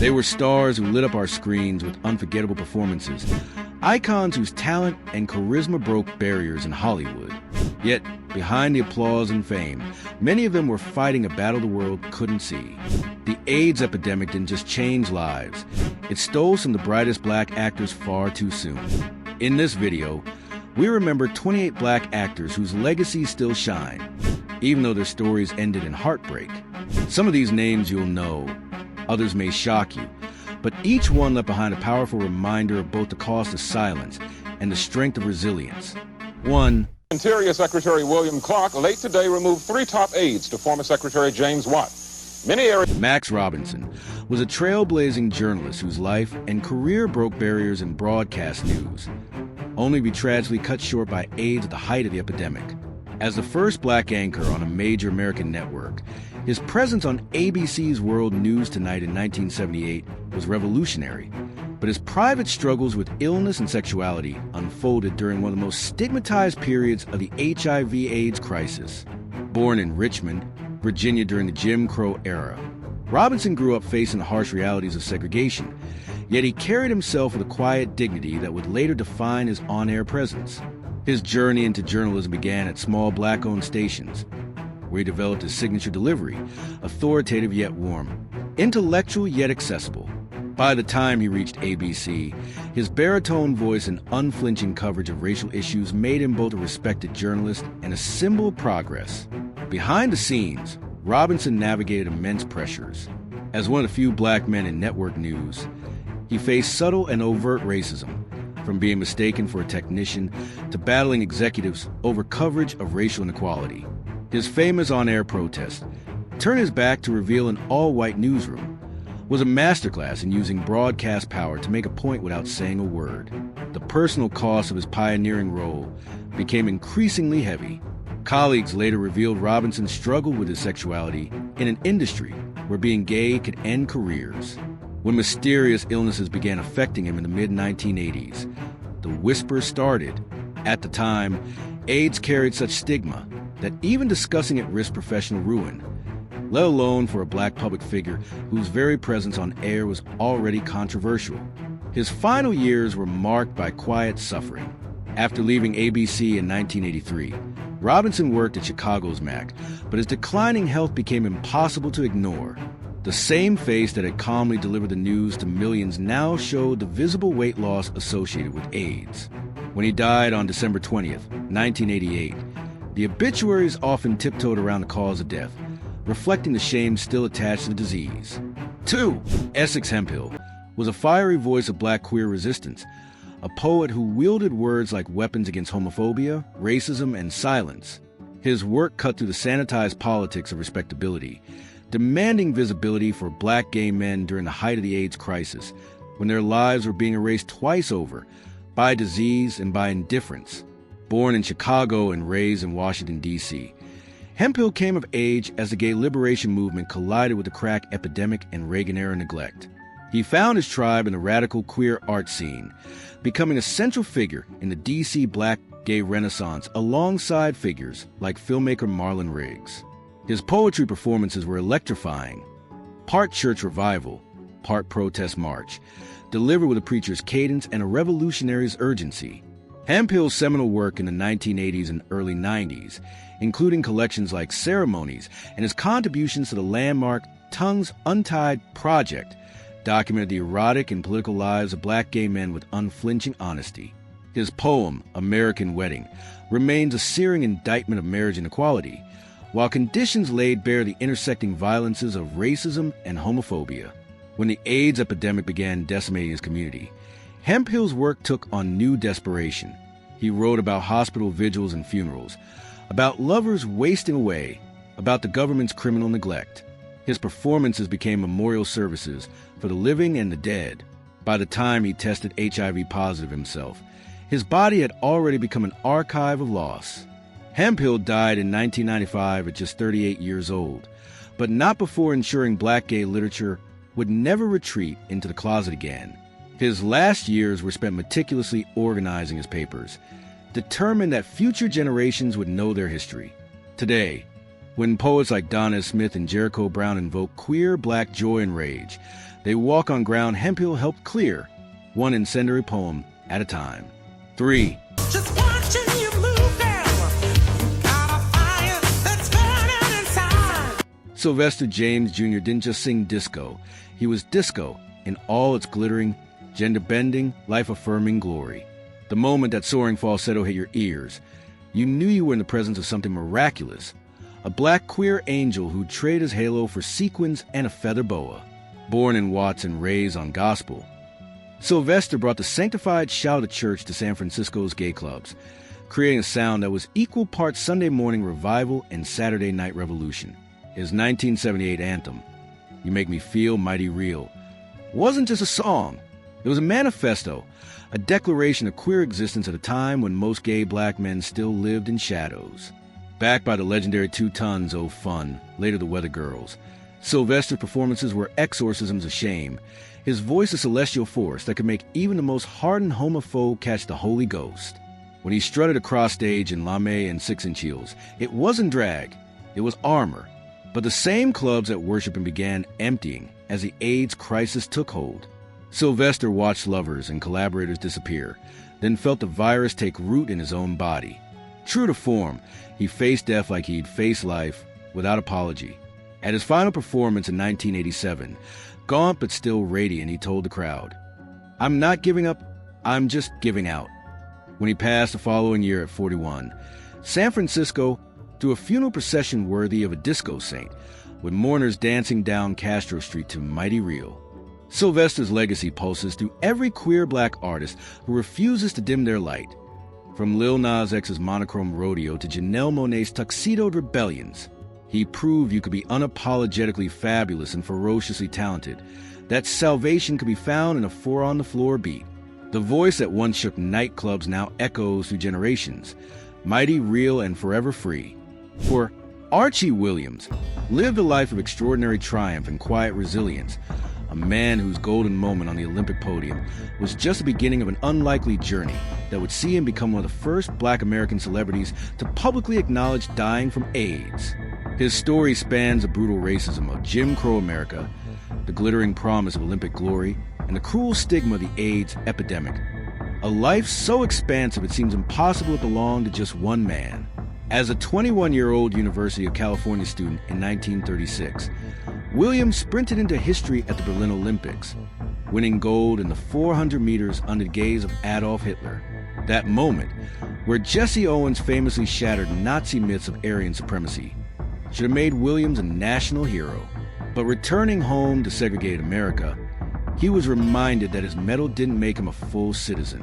They were stars who lit up our screens with unforgettable performances, icons whose talent and charisma broke barriers in Hollywood. Yet, behind the applause and fame, many of them were fighting a battle the world couldn't see. The AIDS epidemic didn't just change lives, it stole some of the brightest black actors far too soon. In this video, we remember 28 black actors whose legacies still shine, even though their stories ended in heartbreak. Some of these names you'll know, others may shock you, but each one left behind a powerful reminder of both the cost of silence and the strength of resilience. 1. Interior Secretary William Clark late today removed 3 top aides to former Secretary James Watt. Max Robinson was a trailblazing journalist whose life and career broke barriers in broadcast news, only to be tragically cut short by AIDS at the height of the epidemic. As the first black anchor on a major American network, his presence on ABC's World News Tonight in 1978 was revolutionary, but his private struggles with illness and sexuality unfolded during one of the most stigmatized periods of the HIV/AIDS crisis. Born in Richmond, Virginia during the Jim Crow era, Robinson grew up facing the harsh realities of segregation, yet he carried himself with a quiet dignity that would later define his on-air presence. His journey into journalism began at small black-owned stations, where he developed his signature delivery, authoritative yet warm, intellectual yet accessible. By the time he reached ABC, his baritone voice and unflinching coverage of racial issues made him both a respected journalist and a symbol of progress. Behind the scenes, Robinson navigated immense pressures. As one of the few black men in network news, he faced subtle and overt racism, from being mistaken for a technician to battling executives over coverage of racial inequality. His famous on-air protest, "Turn His Back to Reveal an All-White Newsroom," was a masterclass in using broadcast power to make a point without saying a word. The personal cost of his pioneering role became increasingly heavy. Colleagues later revealed Robinson struggled with his sexuality in an industry where being gay could end careers. When mysterious illnesses began affecting him in the mid-1980s, the whisper started. At the time, AIDS carried such stigma that even discussing it risked professional ruin, let alone for a black public figure whose very presence on air was already controversial. His final years were marked by quiet suffering. After leaving ABC in 1983, Robinson worked at Chicago's MAC, but his declining health became impossible to ignore. The same face that had calmly delivered the news to millions now showed the visible weight loss associated with AIDS. When he died on December 20th, 1988, the obituaries often tiptoed around the cause of death, reflecting the shame still attached to the disease. 2. Essex Hemphill was a fiery voice of black queer resistance, a poet who wielded words like weapons against homophobia, racism, and silence. His work cut through the sanitized politics of respectability, demanding visibility for black gay men during the height of the AIDS crisis, when their lives were being erased twice over, by disease and by indifference. Born in Chicago and raised in Washington, D.C., Hemphill came of age as the gay liberation movement collided with the crack epidemic and Reagan-era neglect. He found his tribe in the radical queer art scene, becoming a central figure in the D.C. black gay renaissance alongside figures like filmmaker Marlon Riggs. His poetry performances were electrifying, part church revival, part protest march, delivered with a preacher's cadence and a revolutionary's urgency. Hemphill's seminal work in the 1980s and early 90s, including collections like Ceremonies and his contributions to the landmark Tongues Untied project, documented the erotic and political lives of black gay men with unflinching honesty. His poem, American Wedding, remains a searing indictment of marriage inequality, while conditions laid bare the intersecting violences of racism and homophobia. When the AIDS epidemic began decimating his community, Hemphill's work took on new desperation. He wrote about hospital vigils and funerals, about lovers wasting away, about the government's criminal neglect. His performances became memorial services for the living and the dead. By the time he tested HIV positive himself, his body had already become an archive of loss. Hemphill died in 1995 at just 38 years old, but not before ensuring black gay literature would never retreat into the closet again. His last years were spent meticulously organizing his papers, determined that future generations would know their history. Today, When poets like Donna Smith and Jericho Brown invoke queer black joy and rage, they walk on ground Hemphill helped clear, one incendiary poem at a time. 3. Just watching you move, girl. Got a fire that's burning inside. Sylvester James Jr. didn't just sing disco. He was disco in all its glittering, gender-bending, life-affirming glory. The moment that soaring falsetto hit your ears, you knew you were in the presence of something miraculous. A black queer angel who traded his halo for sequins and a feather boa. Born in Watts and raised on gospel, Sylvester brought the sanctified shout of church to San Francisco's gay clubs, creating a sound that was equal parts Sunday morning revival and Saturday night revolution. His 1978 anthem, You Make Me Feel Mighty Real, wasn't just a song. It was a manifesto, a declaration of queer existence at a time when most gay black men still lived in shadows. Backed by the legendary 2 Tons, Oh Fun, later the Weather Girls, Sylvester's performances were exorcisms of shame, his voice a celestial force that could make even the most hardened homophobe catch the Holy Ghost. When he strutted across stage in lame and 6-inch heels, it wasn't drag, it was armor. But the same clubs that worship him began emptying as the AIDS crisis took hold. Sylvester watched lovers and collaborators disappear, then felt the virus take root in his own body. True to form, he faced death like he'd faced life, without apology. At his final performance in 1987, gaunt but still radiant, he told the crowd, "I'm not giving up, I'm just giving out." When he passed the following year at 41, San Francisco threw a funeral procession worthy of a disco saint, with mourners dancing down Castro Street to Mighty Real. Sylvester's legacy pulses through every queer black artist who refuses to dim their light. From Lil Nas X's monochrome rodeo to Janelle Monáe's tuxedoed rebellions, he proved you could be unapologetically fabulous and ferociously talented, that salvation could be found in a 4-on-the-floor beat. The voice that once shook nightclubs now echoes through generations, mighty, real, and forever free. For Archie Williams lived a life of extraordinary triumph and quiet resilience, a man whose golden moment on the Olympic podium was just the beginning of an unlikely journey that would see him become one of the first black American celebrities to publicly acknowledge dying from AIDS. His story spans the brutal racism of Jim Crow America, the glittering promise of Olympic glory, and the cruel stigma of the AIDS epidemic. A life so expansive it seems impossible it belonged to just one man. As a 21-year-old University of California student in 1936, Williams sprinted into history at the Berlin Olympics, winning gold in the 400 meters under the gaze of Adolf Hitler. That moment, where Jesse Owens famously shattered Nazi myths of Aryan supremacy, should have made Williams a national hero. But returning home to segregated America, he was reminded that his medal didn't make him a full citizen.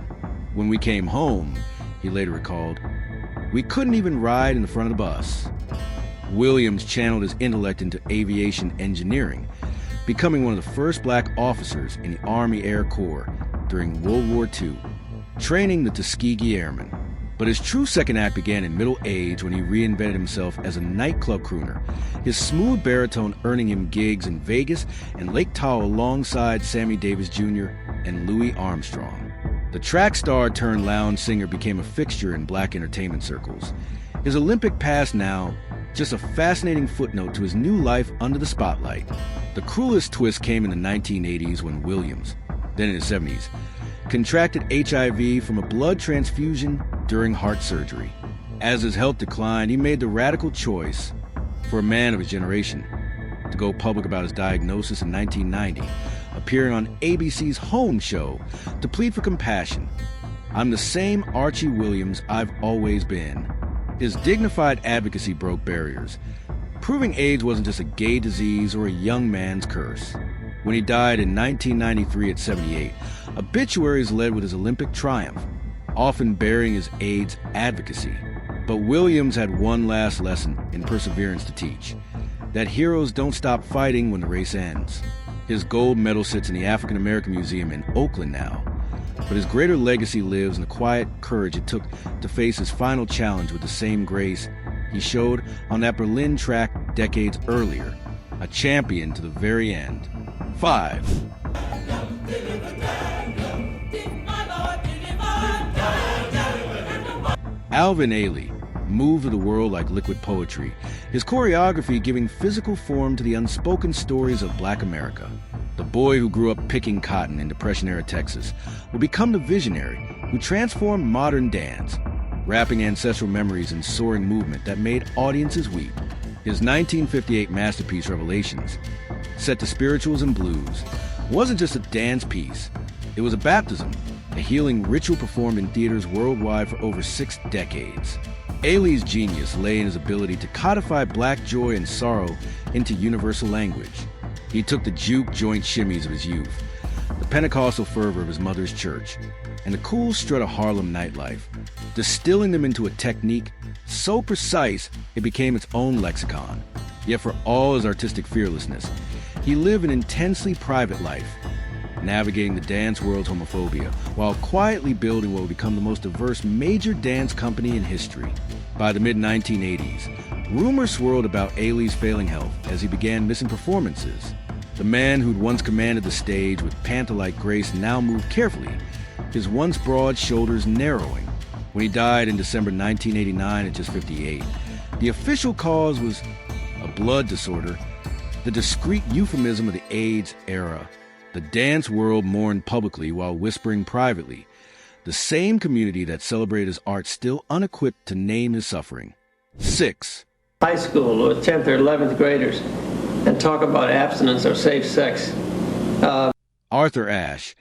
When we came home, he later recalled, we couldn't even ride in the front of the bus. Williams channeled his intellect into aviation engineering, becoming one of the first black officers in the Army Air Corps during World War II, training the Tuskegee Airmen. But his true second act began in middle age when he reinvented himself as a nightclub crooner, his smooth baritone earning him gigs in Vegas and Lake Tahoe alongside Sammy Davis Jr. and Louis Armstrong. The track star turned lounge singer became a fixture in black entertainment circles. His Olympic past now, just a fascinating footnote to his new life under the spotlight. The cruelest twist came in the 1980s when Williams, then in his 70s, contracted HIV from a blood transfusion during heart surgery. As his health declined, he made the radical choice, for a man of his generation, to go public about his diagnosis in 1990, appearing on ABC's Home Show to plead for compassion. "I'm the same Archie Williams I've always been." His dignified advocacy broke barriers, proving AIDS wasn't just a gay disease or a young man's curse. When he died in 1993 at 78, obituaries led with his Olympic triumph, often bearing his AIDS advocacy. But Williams had one last lesson in perseverance to teach, that heroes don't stop fighting when the race ends. His gold medal sits in the African American Museum in Oakland now, but his greater legacy lives in the quiet courage it took to face his final challenge with the same grace he showed on that Berlin track decades earlier, a champion to the very end. 5. Alvin Ailey moved through the world like liquid poetry, his choreography giving physical form to the unspoken stories of Black America. The boy who grew up picking cotton in Depression-era Texas would become the visionary who transformed modern dance, wrapping ancestral memories in soaring movement that made audiences weep. His 1958 masterpiece, Revelations, set to spirituals and blues, wasn't just a dance piece. It was a baptism, a healing ritual performed in theaters worldwide for over 6 decades. Ailey's genius lay in his ability to codify Black joy and sorrow into universal language. He took the juke joint shimmies of his youth, the Pentecostal fervor of his mother's church, and the cool strut of Harlem nightlife, distilling them into a technique so precise it became its own lexicon. Yet for all his artistic fearlessness, he lived an intensely private life, navigating the dance world's homophobia while quietly building what would become the most diverse major dance company in history. By the mid-1980s, rumors swirled about Ailey's failing health as he began missing performances. The man who'd once commanded the stage with panther-like grace now moved carefully, his once broad shoulders narrowing. When he died in December 1989 at just 58, the official cause was a blood disorder, the discreet euphemism of the AIDS era. The dance world mourned publicly while whispering privately, the same community that celebrated his art still unequipped to name his suffering. 6. High school or 10th or 11th graders and talk about abstinence or safe sex. Arthur Ashe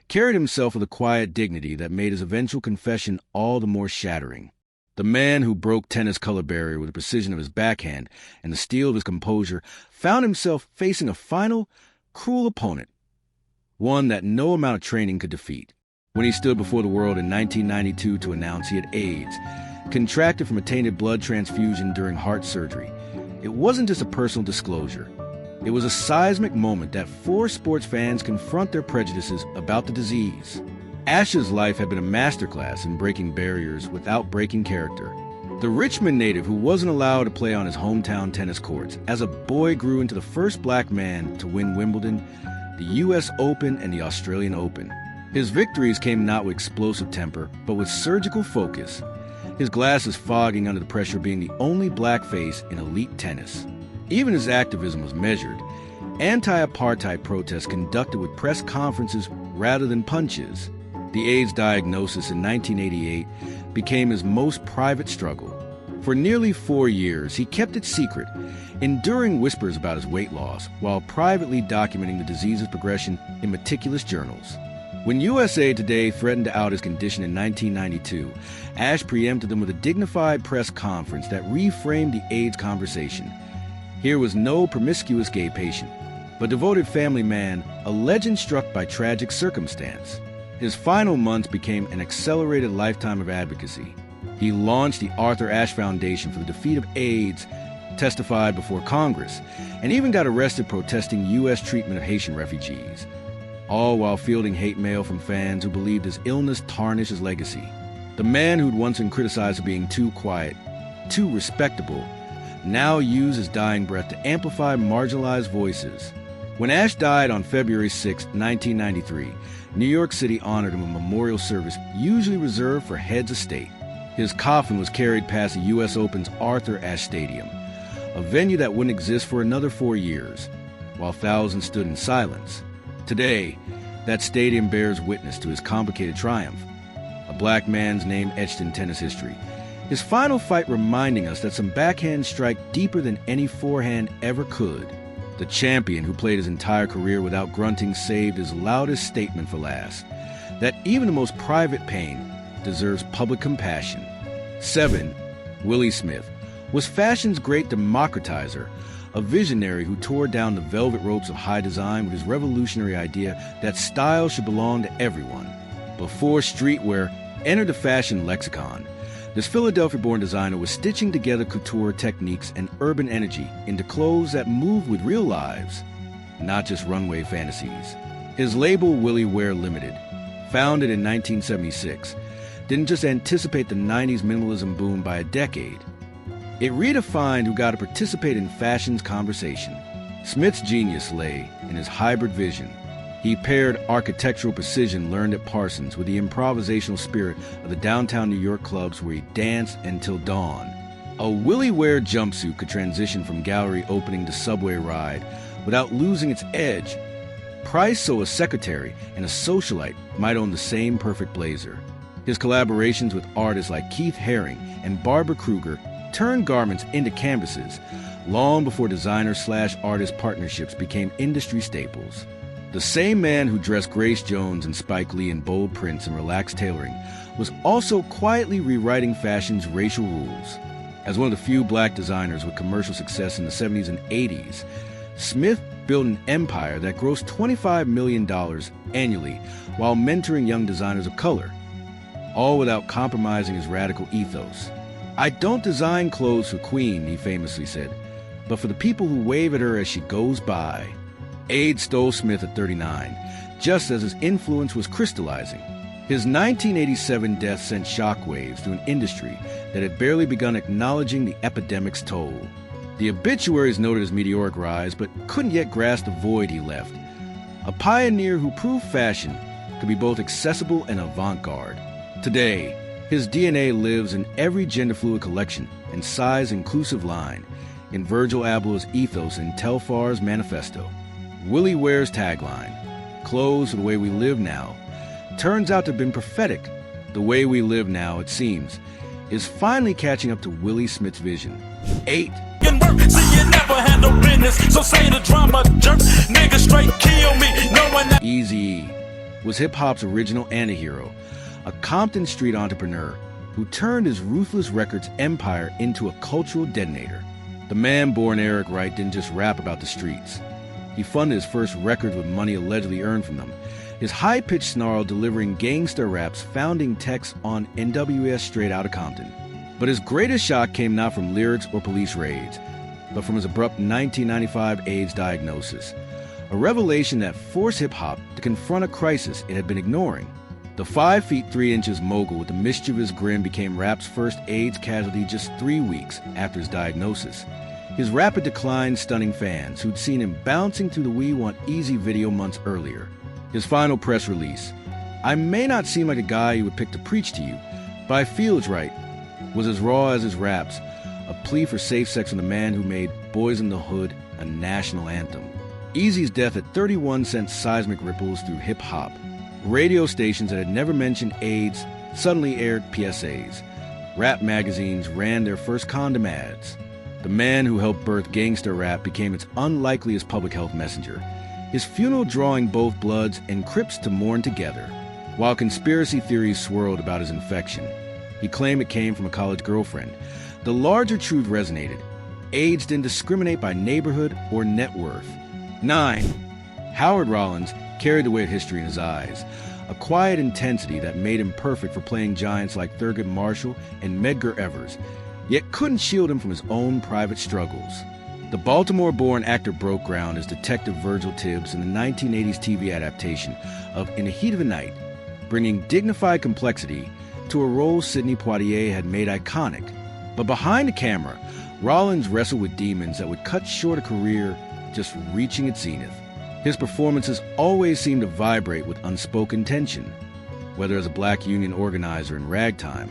carried himself with a quiet dignity that made his eventual confession all the more shattering. The man who broke tennis color barrier with the precision of his backhand and the steel of his composure found himself facing a final, cruel opponent, one that no amount of training could defeat. When he stood before the world in 1992 to announce he had AIDS, contracted from a tainted blood transfusion during heart surgery, it wasn't just a personal disclosure. It was a seismic moment that forced sports fans confront their prejudices about the disease. Ashe's life had been a masterclass in breaking barriers without breaking character. The Richmond native who wasn't allowed to play on his hometown tennis courts as a boy grew into the first Black man to win Wimbledon, the U.S. Open, and the Australian Open. His victories came not with explosive temper, but with surgical focus, his glasses fogging under the pressure of being the only Black face in elite tennis. Even his activism was measured. Anti-apartheid protests conducted with press conferences rather than punches. The AIDS diagnosis in 1988 became his most private struggle. For nearly 4 years, he kept it secret, enduring whispers about his weight loss while privately documenting the disease's progression in meticulous journals. When USA Today threatened to out his condition in 1992, Ashe preempted them with a dignified press conference that reframed the AIDS conversation. Here was no promiscuous gay patient, but devoted family man, a legend struck by tragic circumstance. His final months became an accelerated lifetime of advocacy. He launched the Arthur Ashe Foundation for the defeat of AIDS, testified before Congress, and even got arrested protesting U.S. treatment of Haitian refugees, all while fielding hate mail from fans who believed his illness tarnished his legacy. The man who'd once been criticized for being too quiet, too respectable, now used his dying breath to amplify marginalized voices. When Ashe died on February 6, 1993, New York City honored him with a memorial service usually reserved for heads of state. His coffin was carried past the U.S. Open's Arthur Ashe Stadium, a venue that wouldn't exist for another 4 years, while thousands stood in silence. Today, that stadium bears witness to his complicated triumph, a Black man's name etched in tennis history. His final fight reminding us that some backhands strike deeper than any forehand ever could. The champion who played his entire career without grunting saved his loudest statement for last, that even the most private pain deserves public compassion. 7. Willie Smith was fashion's great democratizer, a visionary who tore down the velvet ropes of high design with his revolutionary idea that style should belong to everyone. Before streetwear entered the fashion lexicon, this Philadelphia-born designer was stitching together couture techniques and urban energy into clothes that moved with real lives, not just runway fantasies. His label, Willie Wear Limited, founded in 1976, didn't just anticipate the 90s minimalism boom by a decade. It redefined who got to participate in fashion's conversation. Smith's genius lay in his hybrid vision. He paired architectural precision learned at Parsons with the improvisational spirit of the downtown New York clubs where he danced until dawn. A Willie wear jumpsuit could transition from gallery opening to subway ride without losing its edge. Price, so a secretary and a socialite, might own the same perfect blazer. His collaborations with artists like Keith Haring and Barbara Kruger turned garments into canvases long before designer-slash-artist partnerships became industry staples. The same man who dressed Grace Jones and Spike Lee in bold prints and relaxed tailoring was also quietly rewriting fashion's racial rules. As one of the few black designers with commercial success in the 70s and 80s, Smith built an empire that grossed $25 million annually while mentoring young designers of color, all without compromising his radical ethos. "I don't design clothes for Queen," he famously said, "but for the people who wave at her as she goes by." AIDS stole Smith at 39, just as his influence was crystallizing. His 1987 death sent shockwaves through an industry that had barely begun acknowledging the epidemic's toll. The obituaries noted his meteoric rise, but couldn't yet grasp the void he left. A pioneer who proved fashion could be both accessible and avant-garde. Today, his DNA lives in every gender-fluid collection and size-inclusive line, in Virgil Abloh's ethos and Telfar's manifesto. Willie Ware's tagline, "Clothes for the way we live now," turns out to have been prophetic. The way we live now, it seems, is finally catching up to Willie Smith's vision. 8. See, you never handle business, so say the drama jerk, nigga straight kill me, knowing that Eazy-E was hip-hop's original antihero, a Compton street entrepreneur who turned his ruthless records empire into a cultural detonator. The man born Eric Wright didn't just rap about the streets. He funded his first records with money allegedly earned from them, his high-pitched snarl delivering gangster rap's founding text on NWS Straight Outta Compton. But his greatest shock came not from lyrics or police raids, but from his abrupt 1995 AIDS diagnosis, a revelation that forced hip-hop to confront a crisis it had been ignoring. The 5 feet 3 inches mogul with a mischievous grin became rap's first AIDS casualty just 3 weeks after his diagnosis. His rapid decline stunning fans who'd seen him bouncing through the We Want Easy video months earlier. His final press release, "I may not seem like a guy you would pick to preach to you, but I feel it's right," was as raw as his raps, a plea for safe sex from the man who made Boys in the Hood a national anthem. Eazy's death at 31 sent seismic ripples through hip-hop. Radio stations that had never mentioned AIDS suddenly aired PSAs. Rap magazines ran their first condom ads. The man who helped birth gangster rap became its unlikeliest public health messenger, his funeral drawing both Bloods and Crips to mourn together. While conspiracy theories swirled about his infection, he claimed it came from a college girlfriend. The larger truth resonated. AIDS didn't discriminate by neighborhood or net worth. 9. Howard Rollins carried the weight of history in his eyes, a quiet intensity that made him perfect for playing giants like Thurgood Marshall and Medgar Evers, yet couldn't shield him from his own private struggles. The Baltimore-born actor broke ground as Detective Virgil Tibbs in the 1980s TV adaptation of In the Heat of the Night, bringing dignified complexity to a role Sidney Poitier had made iconic. But behind the camera, Rollins wrestled with demons that would cut short a career just reaching its zenith. His performances always seemed to vibrate with unspoken tension, whether as a black union organizer in Ragtime,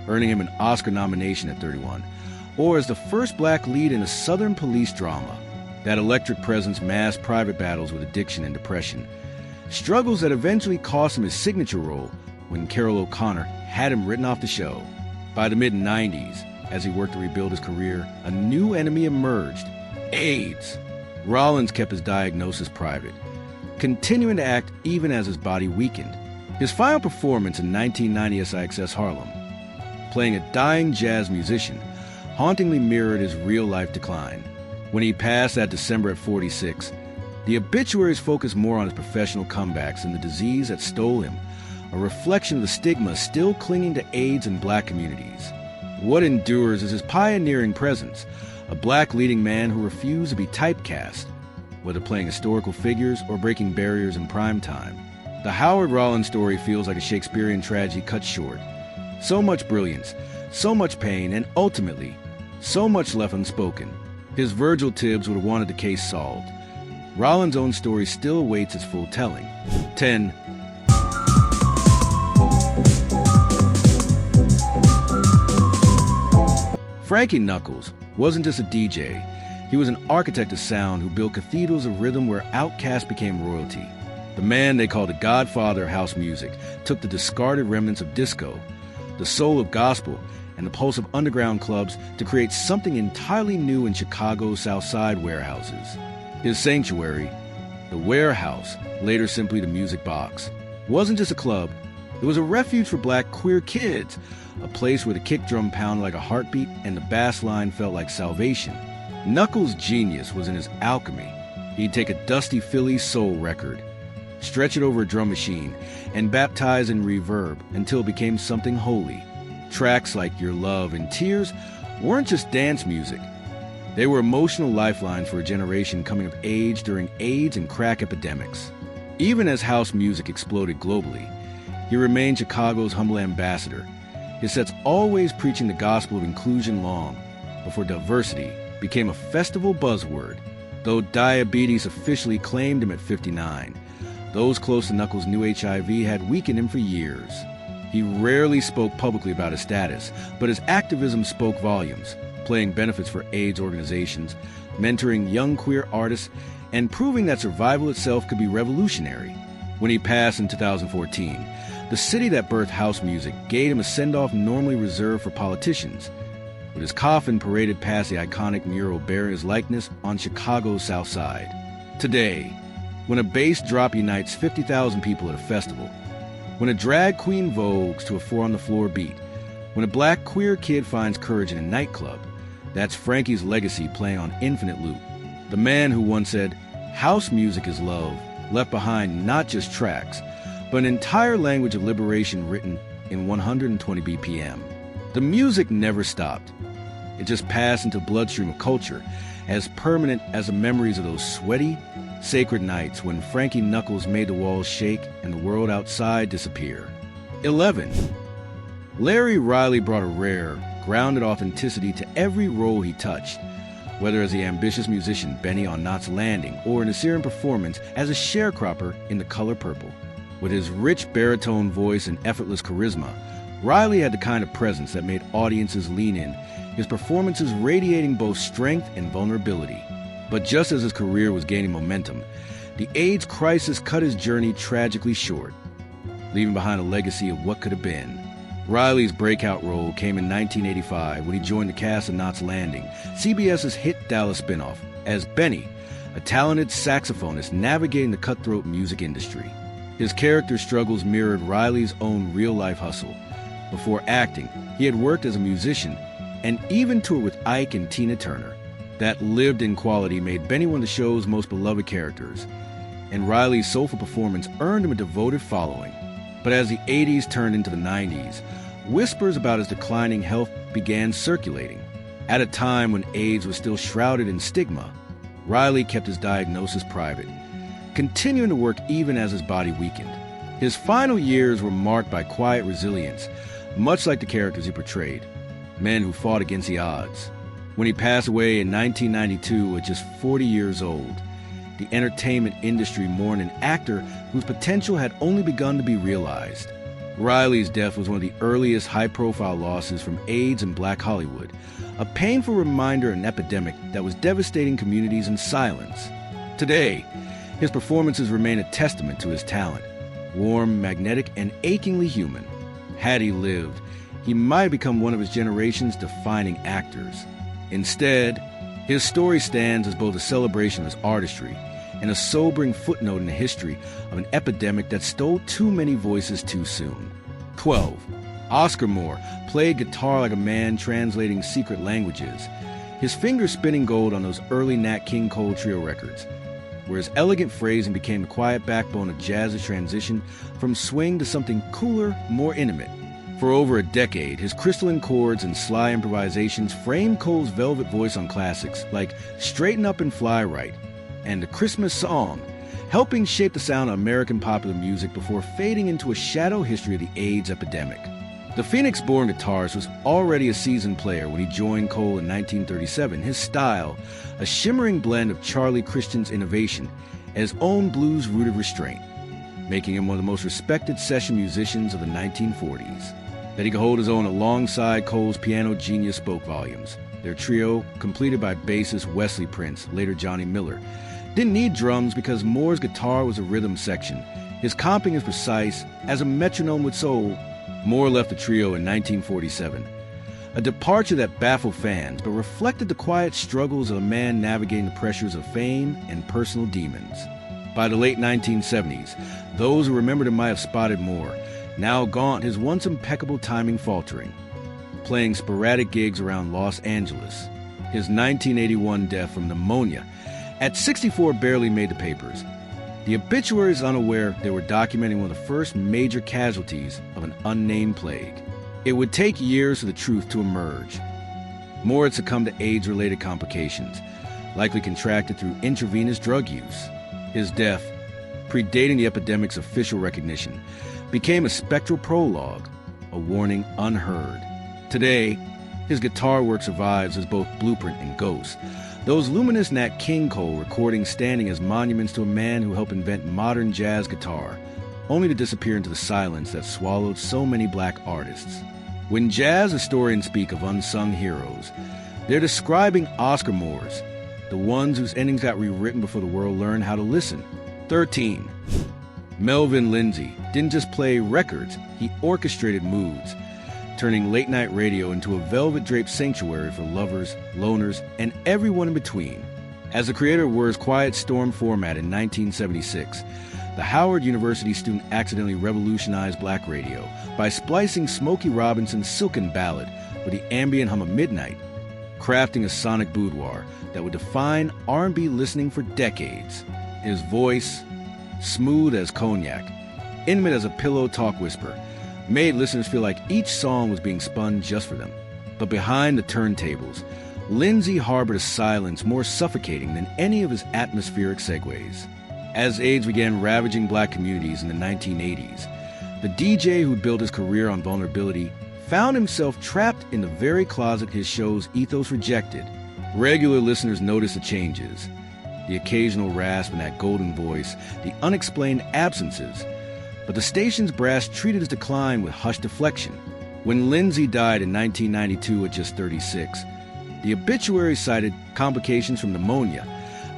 earning him an Oscar nomination at 31, or as the first black lead in a Southern police drama. That electric presence masked private battles with addiction and depression, struggles that eventually cost him his signature role when Carol O'Connor had him written off the show. By the mid-90s, as he worked to rebuild his career, a new enemy emerged: AIDS. Rollins kept his diagnosis private, continuing to act even as his body weakened. His final performance in 1990 SIXS Harlem, playing a dying jazz musician, hauntingly mirrored his real-life decline. When he passed that December at 46, the obituaries focused more on his professional comebacks than the disease that stole him, a reflection of the stigma still clinging to AIDS in black communities. What endures is his pioneering presence, a black leading man who refused to be typecast, whether playing historical figures or breaking barriers in prime time. The Howard Rollins story feels like a Shakespearean tragedy cut short. So much brilliance, so much pain, and ultimately, so much left unspoken. His Virgil Tibbs would have wanted the case solved. Rollins' own story still awaits its full telling. 10. Frankie Knuckles wasn't just a DJ. He was an architect of sound who built cathedrals of rhythm where Outkast became royalty. The man they called the godfather of house music took the discarded remnants of disco, the soul of gospel, and the pulse of underground clubs to create something entirely new in Chicago's South Side warehouses. His sanctuary, the Warehouse, later simply the Music Box, wasn't just a club. It was a refuge for black queer kids, a place where the kick drum pounded like a heartbeat and the bass line felt like salvation. Knuckles' genius was in his alchemy. He'd take a dusty Philly soul record, stretch it over a drum machine, and baptize in reverb until it became something holy. Tracks like Your Love and Tears weren't just dance music. They were emotional lifelines for a generation coming of age during AIDS and crack epidemics. Even as house music exploded globally, he remained Chicago's humble ambassador, his sets always preaching the gospel of inclusion long before diversity became a festival buzzword. Though diabetes officially claimed him at 59, those close to Knuckles knew HIV had weakened him for years. He rarely spoke publicly about his status, but his activism spoke volumes, playing benefits for AIDS organizations, mentoring young queer artists, and proving that survival itself could be revolutionary. When he passed in 2014, the city that birthed house music gave him a send-off normally reserved for politicians, with his coffin paraded past the iconic mural bearing his likeness on Chicago's South Side. Today, when a bass drop unites 50,000 people at a festival, when a drag queen vogues to a four-on-the-floor beat, when a black queer kid finds courage in a nightclub, that's Frankie's legacy playing on infinite loop. The man who once said, "House music is love," left behind not just tracks, but an entire language of liberation written in 120 BPM. The music never stopped. It just passed into the bloodstream of culture, as permanent as the memories of those sweaty, sacred nights when Frankie Knuckles made the walls shake and the world outside disappear. 11. Larry Riley brought a rare, grounded authenticity to every role he touched, whether as the ambitious musician Benny on Knots Landing or in a Syrian performance as a sharecropper in The Color Purple. With his rich baritone voice and effortless charisma, Riley had the kind of presence that made audiences lean in, his performances radiating both strength and vulnerability. But just as his career was gaining momentum, the AIDS crisis cut his journey tragically short, leaving behind a legacy of what could have been. Riley's breakout role came in 1985 when he joined the cast of Knots Landing, CBS's hit Dallas spinoff, as Benny, a talented saxophonist navigating the cutthroat music industry. His character's struggles mirrored Riley's own real-life hustle. Before acting, he had worked as a musician and even toured with Ike and Tina Turner. That lived-in quality made Benny one of the show's most beloved characters, and Riley's soulful performance earned him a devoted following. But as the 80s turned into the 90s, whispers about his declining health began circulating. At a time when AIDS was still shrouded in stigma, Riley kept his diagnosis private, continuing to work even as his body weakened. His final years were marked by quiet resilience, much like the characters he portrayed, men who fought against the odds. When he passed away in 1992 at just 40 years old, the entertainment industry mourned an actor whose potential had only begun to be realized. Riley's death was one of the earliest high-profile losses from AIDS in Black Hollywood, a painful reminder of an epidemic that was devastating communities in silence. Today, his performances remain a testament to his talent, warm, magnetic, and achingly human. Had he lived, he might have become one of his generation's defining actors. Instead, his story stands as both a celebration of his artistry and a sobering footnote in the history of an epidemic that stole too many voices too soon. 12. Oscar Moore played guitar like a man translating secret languages, his fingers spinning gold on those early Nat King Cole Trio records, where his elegant phrasing became the quiet backbone of jazz's transition from swing to something cooler, more intimate. For over a decade, his crystalline chords and sly improvisations framed Cole's velvet voice on classics like Straighten Up and Fly Right and The Christmas Song, helping shape the sound of American popular music before fading into a shadow history of the AIDS epidemic. The Phoenix-born guitarist was already a seasoned player when he joined Cole in 1937. His style, a shimmering blend of Charlie Christian's innovation and his own blues-rooted restraint, making him one of the most respected session musicians of the 1940s. That he could hold his own alongside Cole's piano genius spoke volumes. Their trio, completed by bassist Wesley Prince, later Johnny Miller, didn't need drums because Moore's guitar was a rhythm section. His comping is precise, as a metronome would soul. Moore left the trio in 1947. A departure that baffled fans, but reflected the quiet struggles of a man navigating the pressures of fame and personal demons. By the late 1970s, those who remembered him might have spotted Moore, now gaunt, his once impeccable timing faltering. Playing sporadic gigs around Los Angeles. His 1981 death from pneumonia at 64 barely made the papers. The obituary is unaware they were documenting one of the first major casualties of an unnamed plague. It would take years for the truth to emerge. Moore had succumbed to AIDS-related complications, likely contracted through intravenous drug use. His death, predating the epidemic's official recognition, became a spectral prologue, a warning unheard. Today, his guitar work survives as both blueprint and ghost, those luminous Nat King Cole recordings standing as monuments to a man who helped invent modern jazz guitar, only to disappear into the silence that swallowed so many black artists. When jazz historians speak of unsung heroes, they're describing Oscar Moores, the ones whose endings got rewritten before the world learned how to listen. 13. Melvin Lindsay didn't just play records, he orchestrated moods, turning late-night radio into a velvet-draped sanctuary for lovers, loners, and everyone in between. As the creator of Word's Quiet Storm format in 1976, the Howard University student accidentally revolutionized black radio by splicing Smokey Robinson's Silken Ballad with the ambient hum of midnight, crafting a sonic boudoir that would define R&B listening for decades. His voice, smooth as cognac, intimate as a pillow talk whisper, made listeners feel like each song was being spun just for them. But behind the turntables, Lindsay harbored a silence more suffocating than any of his atmospheric segues. As AIDS began ravaging black communities in the 1980s, the DJ who'd built his career on vulnerability found himself trapped in the very closet his show's ethos rejected. Regular listeners noticed the changes, the occasional rasp in that golden voice, the unexplained absences, but the station's brass treated his decline with hushed deflection. When Lindsay died in 1992 at just 36, the obituary cited complications from pneumonia,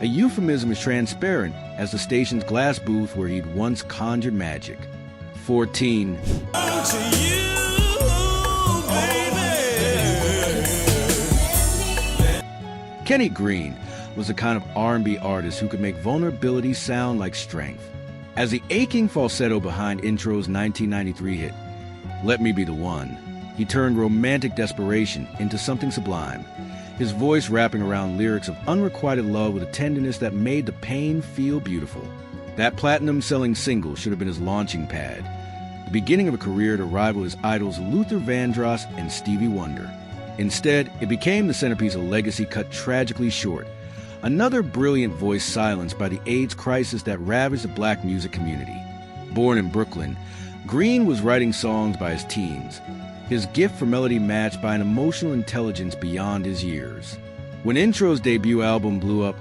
a euphemism as transparent as the station's glass booth where he'd once conjured magic. 14. Kenny Green was the kind of R&B artist who could make vulnerability sound like strength. As the aching falsetto behind Intro's 1993 hit, Let Me Be the One, he turned romantic desperation into something sublime, his voice wrapping around lyrics of unrequited love with a tenderness that made the pain feel beautiful. That platinum-selling single should have been his launching pad, the beginning of a career to rival his idols Luther Vandross and Stevie Wonder. Instead, it became the centerpiece of a legacy cut tragically short, another brilliant voice silenced by the AIDS crisis that ravaged the black music community. Born in Brooklyn, Green was writing songs by his teens, his gift for melody matched by an emotional intelligence beyond his years. When Intro's debut album blew up,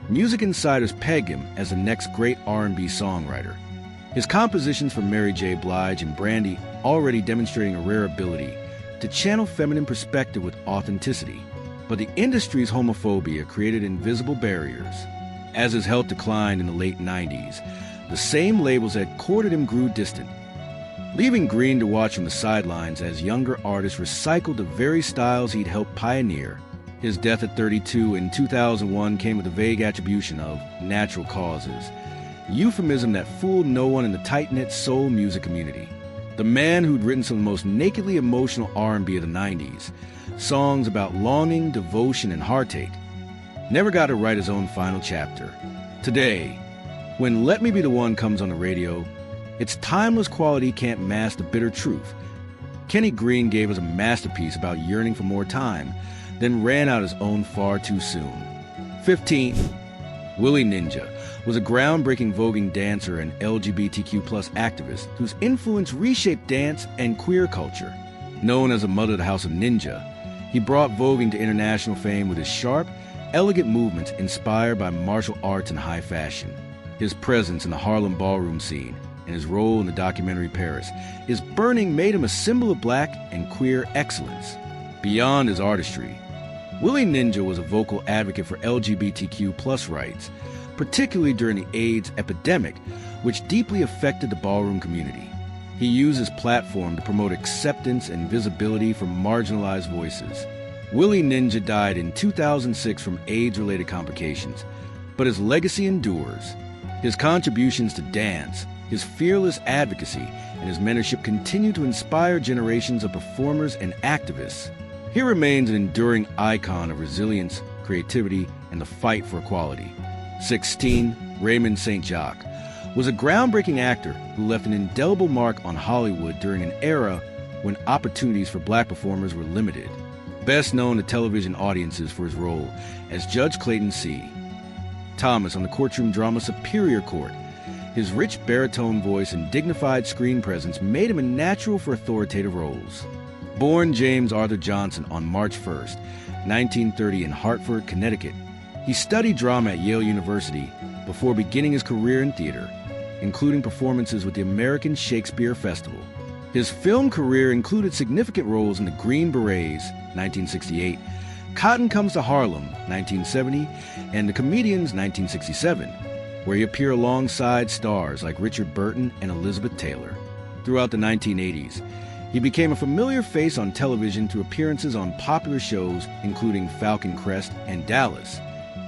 music insiders pegged him as the next great R&B songwriter. His compositions for Mary J. Blige and Brandy already demonstrating a rare ability to channel feminine perspective with authenticity. But the industry's homophobia created invisible barriers. As his health declined in the late 90s, the same labels that courted him grew distant, leaving Green to watch from the sidelines as younger artists recycled the very styles he'd helped pioneer. His death at 32 in 2001 came with a vague attribution of natural causes, a euphemism that fooled no one in the tight-knit soul music community. The man who'd written some of the most nakedly emotional R&B of the 90s, songs about longing, devotion, and heartache, never got to write his own final chapter. Today, when Let Me Be the One comes on the radio, its timeless quality can't mask the bitter truth. Kenny Green gave us a masterpiece about yearning for more time, then ran out his own far too soon. 15. Willie Ninja was a groundbreaking voguing dancer and LGBTQ+ activist whose influence reshaped dance and queer culture. Known as a mother of the House of Ninja, he brought voguing to international fame with his sharp, elegant movements inspired by martial arts and high fashion. His presence in the Harlem ballroom scene and his role in the documentary Paris, his burning made him a symbol of black and queer excellence. Beyond his artistry, Willie Ninja was a vocal advocate for LGBTQ+ rights, particularly during the AIDS epidemic, which deeply affected the ballroom community. He used his platform to promote acceptance and visibility for marginalized voices. Willie Ninja died in 2006 from AIDS-related complications, but his legacy endures. His contributions to dance, his fearless advocacy, and his mentorship continue to inspire generations of performers and activists. He remains an enduring icon of resilience, creativity, and the fight for equality. 16. Raymond St. Jacques was a groundbreaking actor who left an indelible mark on Hollywood during an era when opportunities for black performers were limited. Best known to television audiences for his role as Judge Clayton C. Thomas on the courtroom drama Superior Court. His rich baritone voice and dignified screen presence made him a natural for authoritative roles. Born James Arthur Johnson on March 1st, 1930 in Hartford, Connecticut, he studied drama at Yale University before beginning his career in theater, including performances with the American Shakespeare Festival. His film career included significant roles in The Green Berets, 1968, Cotton Comes to Harlem, 1970, and The Comedians, 1967, where he appeared alongside stars like Richard Burton and Elizabeth Taylor. Throughout the 1980s, he became a familiar face on television through appearances on popular shows including Falcon Crest and Dallas,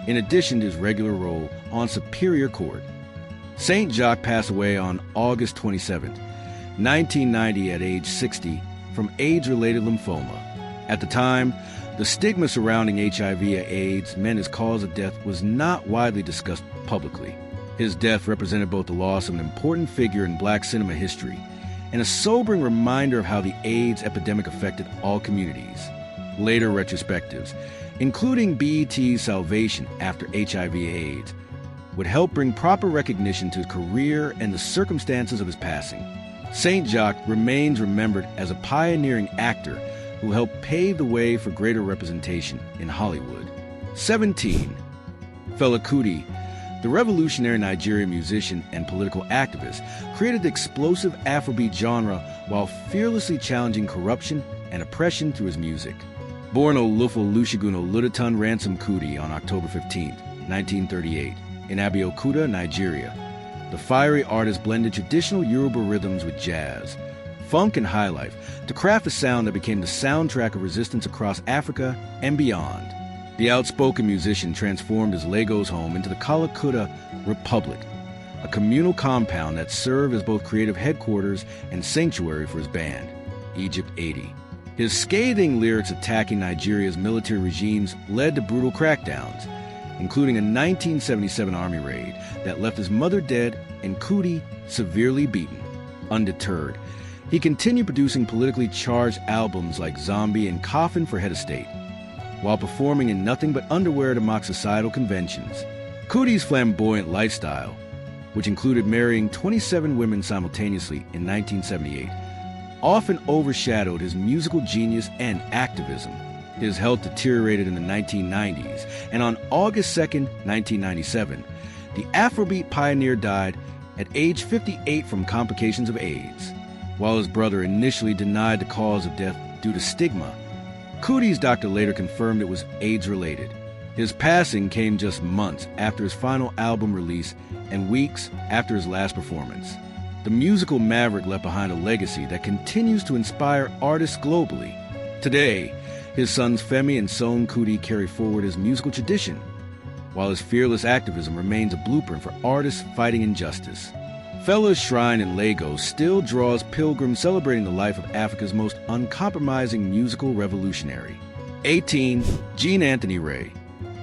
in addition to his regular role on Superior Court. St. Jacques passed away on August 27, 1990 at age 60 from AIDS-related lymphoma. At the time, the stigma surrounding HIV/AIDS meant his cause of death was not widely discussed publicly. His death represented both the loss of an important figure in black cinema history and a sobering reminder of how the AIDS epidemic affected all communities. Later retrospectives, including BET's Salvation After HIV/AIDS, would help bring proper recognition to his career and the circumstances of his passing. St. Jacques remains remembered as a pioneering actor who helped pave the way for greater representation in Hollywood. 17. Fela Kuti, the revolutionary Nigerian musician and political activist, created the explosive Afrobeat genre while fearlessly challenging corruption and oppression through his music. Born Olufo Olusegun Oludetan Ransom Kuti on October 15, 1938, in Abeokuta, Nigeria, the fiery artist blended traditional Yoruba rhythms with jazz, funk, and highlife to craft a sound that became the soundtrack of resistance across Africa and beyond. The outspoken musician transformed his Lagos home into the Kalakuta Republic, a communal compound that served as both creative headquarters and sanctuary for his band, Egypt 80. His scathing lyrics attacking Nigeria's military regimes led to brutal crackdowns, including a 1977 army raid that left his mother dead and Kuti severely beaten. Undeterred, he continued producing politically charged albums like Zombie and Coffin for Head of State, while performing in nothing but underwear to mock societal conventions. Kuti's flamboyant lifestyle, which included marrying 27 women simultaneously in 1978, often overshadowed his musical genius and activism. His health deteriorated in the 1990s, and on August 2, 1997, the Afrobeat pioneer died at age 58 from complications of AIDS. While his brother initially denied the cause of death due to stigma, Kuti's doctor later confirmed it was AIDS-related. His passing came just months after his final album release and weeks after his last performance. The musical maverick left behind a legacy that continues to inspire artists globally. Today, his sons Femi and Son Kuti carry forward his musical tradition, while his fearless activism remains a blueprint for artists fighting injustice. Fela's shrine in Lagos still draws pilgrims celebrating the life of Africa's most uncompromising musical revolutionary. 18. Gene Anthony Ray,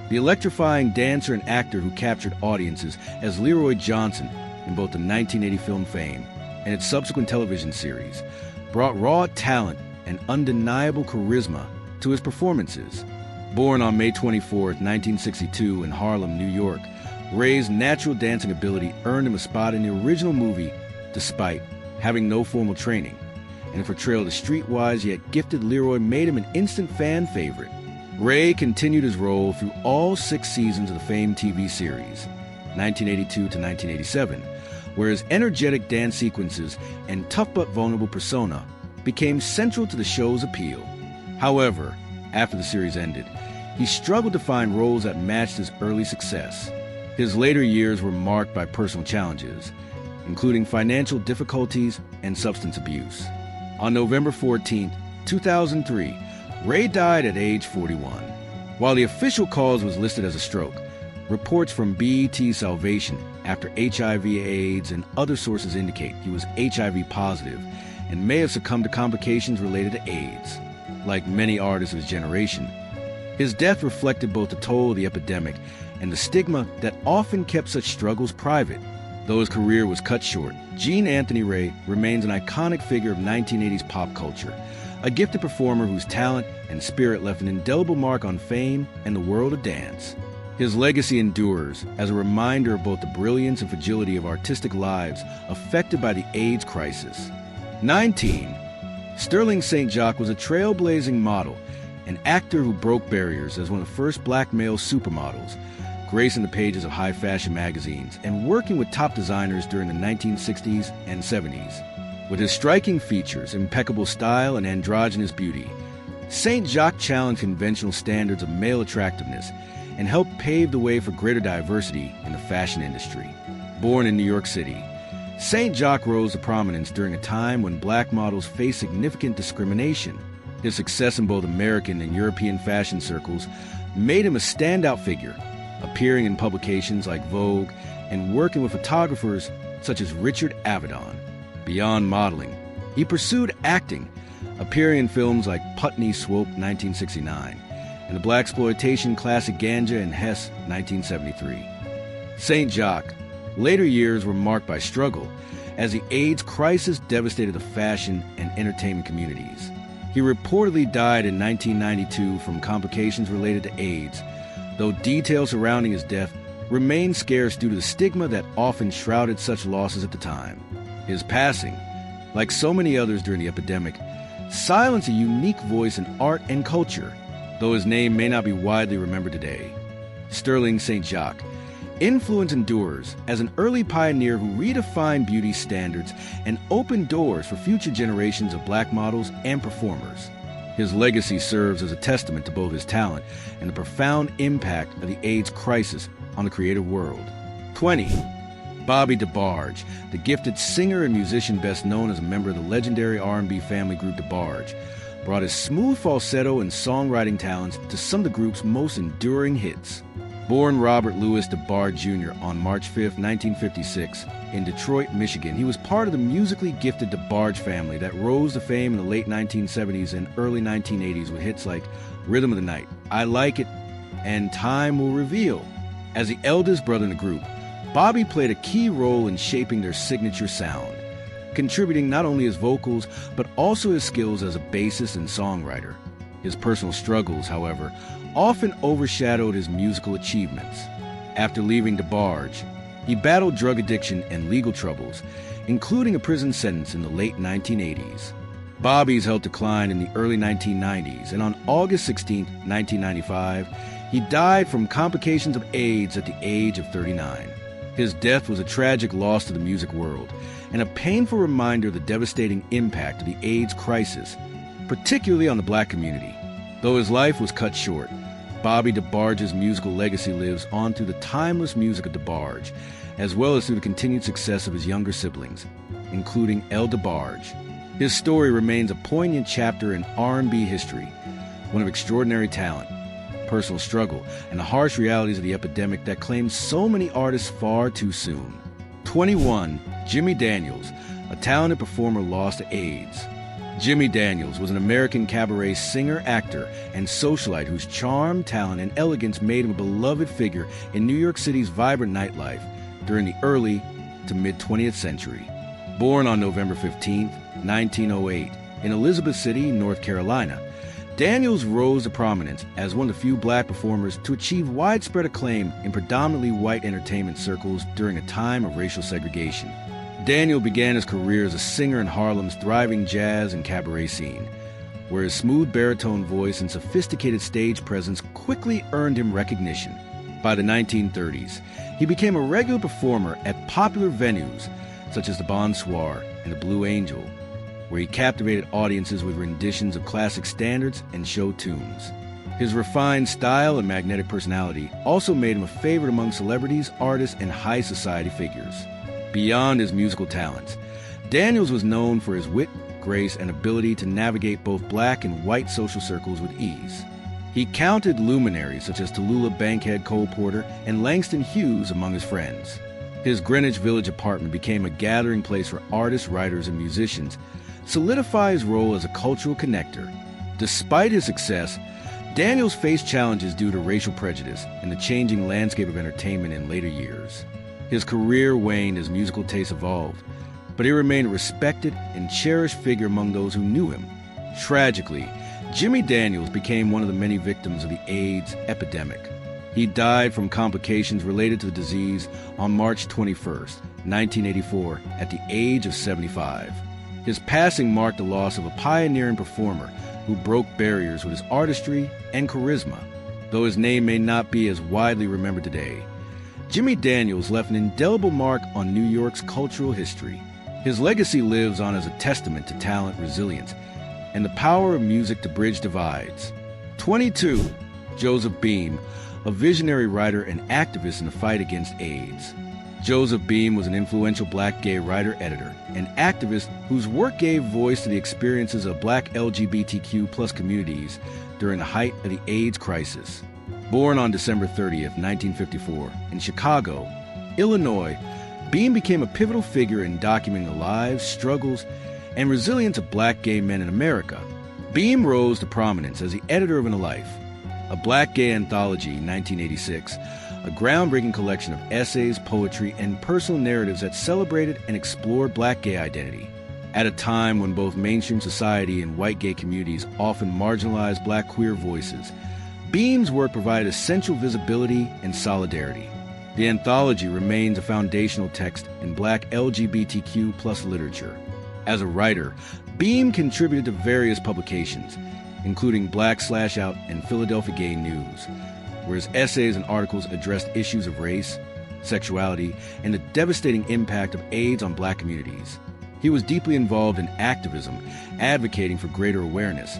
the electrifying dancer and actor who captured audiences as Leroy Johnson in both the 1980 film Fame and its subsequent television series, brought raw talent and undeniable charisma to his performances. Born on May 24, 1962 in Harlem, New York, Ray's natural dancing ability earned him a spot in the original movie despite having no formal training, and a portrayal of the streetwise yet gifted Leroy made him an instant fan favorite. Ray continued his role through all 6 seasons of the famed TV series, 1982 to 1987, where his energetic dance sequences and tough but vulnerable persona became central to the show's appeal. However, after the series ended, he struggled to find roles that matched his early success. His later years were marked by personal challenges, including financial difficulties and substance abuse. On November 14, 2003, Ray died at age 41. While the official cause was listed as a stroke, reports from BET Salvation after HIV/AIDS and other sources indicate he was HIV positive and may have succumbed to complications related to AIDS. Like many artists of his generation, his death reflected both the toll of the epidemic and the stigma that often kept such struggles private. Though his career was cut short, Gene Anthony Ray remains an iconic figure of 1980s pop culture, a gifted performer whose talent and spirit left an indelible mark on fame and the world of dance. His legacy endures as a reminder of both the brilliance and fragility of artistic lives affected by the AIDS crisis. 19. Sterling St. Jacques was a trailblazing model, an actor who broke barriers as one of the first black male supermodels, gracing the pages of high-fashion magazines and working with top designers during the 1960s and 70s. With his striking features, impeccable style, and androgynous beauty, St. Jacques challenged conventional standards of male attractiveness and helped pave the way for greater diversity in the fashion industry. Born in New York City, St. Jacques rose to prominence during a time when black models faced significant discrimination. His success in both American and European fashion circles made him a standout figure, appearing in publications like Vogue and working with photographers such as Richard Avedon. Beyond modeling, he pursued acting, appearing in films like Putney Swope 1969 and the blaxploitation classic Ganja and Hess 1973. St. Jacques' later years were marked by struggle as the AIDS crisis devastated the fashion and entertainment communities. He reportedly died in 1992 from complications related to AIDS, though details surrounding his death remain scarce due to the stigma that often shrouded such losses at the time. His passing, like so many others during the epidemic, silenced a unique voice in art and culture, though his name may not be widely remembered today. Sterling St. Jacques' influence endures as an early pioneer who redefined beauty standards and opened doors for future generations of black models and performers. His legacy serves as a testament to both his talent and the profound impact of the AIDS crisis on the creative world. 20. Bobby DeBarge, the gifted singer and musician best known as a member of the legendary R&B family group DeBarge, brought his smooth falsetto and songwriting talents to some of the group's most enduring hits. Born Robert Louis DeBarge Jr. on March 5, 1956, in Detroit, Michigan, he was part of the musically gifted DeBarge family that rose to fame in the late 1970s and early 1980s with hits like Rhythm of the Night, I Like It, and Time Will Reveal. As the eldest brother in the group, Bobby played a key role in shaping their signature sound, contributing not only his vocals, but also his skills as a bassist and songwriter. His personal struggles, however, often overshadowed his musical achievements. After leaving DeBarge, he battled drug addiction and legal troubles, including a prison sentence in the late 1980s. Bobby's health declined in the early 1990s, and on August 16, 1995, he died from complications of AIDS at the age of 39. His death was a tragic loss to the music world and a painful reminder of the devastating impact of the AIDS crisis, particularly on the black community. Though his life was cut short, Bobby DeBarge's musical legacy lives on through the timeless music of DeBarge, as well as through the continued success of his younger siblings, including El DeBarge. His story remains a poignant chapter in R&B history, one of extraordinary talent, personal struggle, and the harsh realities of the epidemic that claimed so many artists far too soon. 21. Jimmy Daniels, a talented performer lost to AIDS. Jimmy Daniels was an American cabaret singer, actor, and socialite whose charm, talent, and elegance made him a beloved figure in New York City's vibrant nightlife during the early to mid-20th century. Born on November 15, 1908, in Elizabeth City, North Carolina, Daniels rose to prominence as one of the few black performers to achieve widespread acclaim in predominantly white entertainment circles during a time of racial segregation. Daniel began his career as a singer in Harlem's thriving jazz and cabaret scene, where his smooth baritone voice and sophisticated stage presence quickly earned him recognition. By the 1930s, he became a regular performer at popular venues such as the Bonsoir and the Blue Angel, where he captivated audiences with renditions of classic standards and show tunes. His refined style and magnetic personality also made him a favorite among celebrities, artists, and high society figures. Beyond his musical talents, Daniels was known for his wit, grace, and ability to navigate both black and white social circles with ease. He counted luminaries such as Tallulah Bankhead Cole Porter and Langston Hughes among his friends. His Greenwich Village apartment became a gathering place for artists, writers, and musicians, solidifying his role as a cultural connector. Despite his success, Daniels faced challenges due to racial prejudice and the changing landscape of entertainment in later years. His career waned as musical tastes evolved, but he remained a respected and cherished figure among those who knew him. Tragically, Jimmy Daniels became one of the many victims of the AIDS epidemic. He died from complications related to the disease on March 21st, 1984, at the age of 75. His passing marked the loss of a pioneering performer who broke barriers with his artistry and charisma. Though his name may not be as widely remembered today, Jimmy Daniels left an indelible mark on New York's cultural history. His legacy lives on as a testament to talent, resilience, and the power of music to bridge divides. 22. Joseph Beam, a visionary writer and activist in the fight against AIDS. Joseph Beam was an influential black gay writer-editor and activist whose work gave voice to the experiences of black LGBTQ+ communities during the height of the AIDS crisis. Born on December 30th, 1954, in Chicago, Illinois, Beam became a pivotal figure in documenting the lives, struggles, and resilience of black gay men in America. Beam rose to prominence as the editor of In a Life, a black gay anthology in 1986, a groundbreaking collection of essays, poetry, and personal narratives that celebrated and explored black gay identity. At a time when both mainstream society and white gay communities often marginalized black queer voices, Beam's work provided essential visibility and solidarity. The anthology remains a foundational text in black LGBTQ+ literature. As a writer, Beam contributed to various publications, including Black/Out and Philadelphia Gay News, where his essays and articles addressed issues of race, sexuality, and the devastating impact of AIDS on black communities. He was deeply involved in activism, advocating for greater awareness,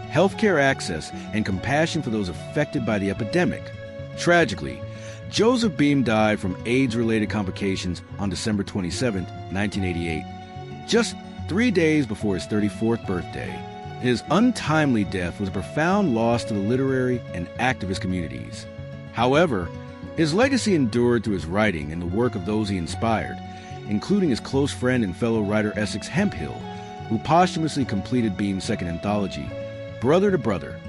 healthcare access, and compassion for those affected by the epidemic. Tragically, Joseph Beam died from AIDS-related complications on December 27, 1988, just 3 days before his 34th birthday. His untimely death was a profound loss to the literary and activist communities. However, his legacy endured through his writing and the work of those he inspired, including his close friend and fellow writer Essex Hemphill, who posthumously completed Beam's second anthology, Brother to Brother,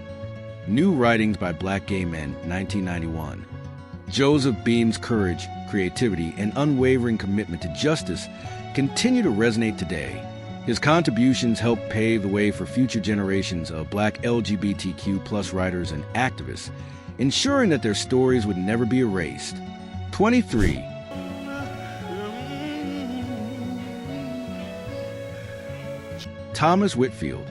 New Writings by Black Gay Men, 1991. Joseph Beam's courage, creativity, and unwavering commitment to justice continue to resonate today. His contributions helped pave the way for future generations of black LGBTQ+ writers and activists, ensuring that their stories would never be erased. 23. Thomas Whitfield,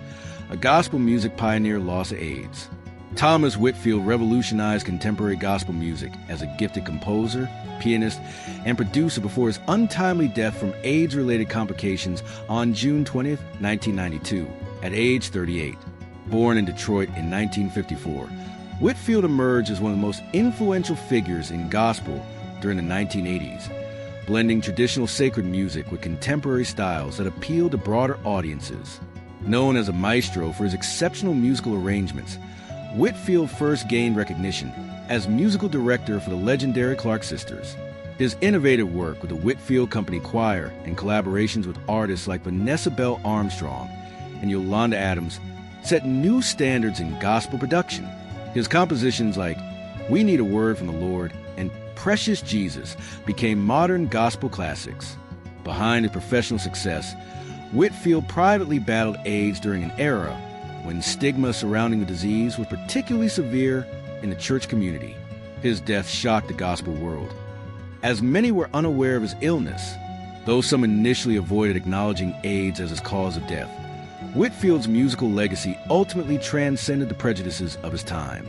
a gospel music pioneer lost to AIDS. Thomas Whitfield revolutionized contemporary gospel music as a gifted composer, pianist, and producer before his untimely death from AIDS-related complications on June 20, 1992, at age 38. Born in Detroit in 1954, Whitfield emerged as one of the most influential figures in gospel during the 1980s, blending traditional sacred music with contemporary styles that appealed to broader audiences. Known as a maestro for his exceptional musical arrangements, Whitfield first gained recognition as musical director for the legendary Clark Sisters. His innovative work with the Whitfield Company Choir and collaborations with artists like Vanessa Bell Armstrong and Yolanda Adams set new standards in gospel production. His compositions like We Need a Word from the Lord and Precious Jesus became modern gospel classics. Behind his professional success, Whitfield privately battled AIDS during an era when stigma surrounding the disease was particularly severe in the church community. His death shocked the gospel world, as many were unaware of his illness. Though some initially avoided acknowledging AIDS as his cause of death, Whitfield's musical legacy ultimately transcended the prejudices of his time.